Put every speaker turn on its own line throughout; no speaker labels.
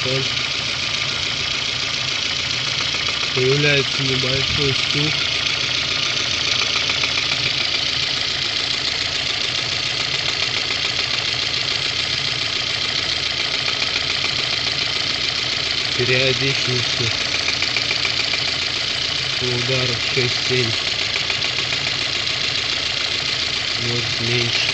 вот он. Появляется небольшой стук. Периодичностью по удару 6-7, может меньше.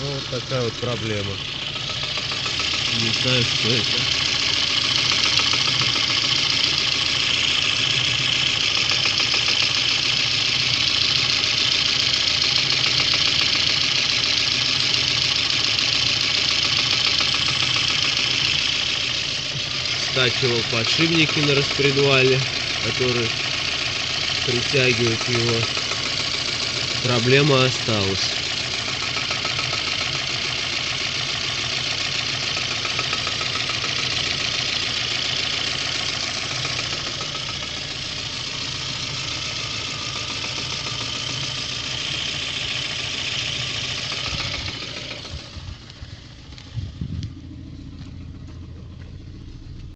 Ну, вот такая вот проблема. Не знаю, что это. Стачивал подшипники на распредвале, которые притягивают его. Проблема осталась.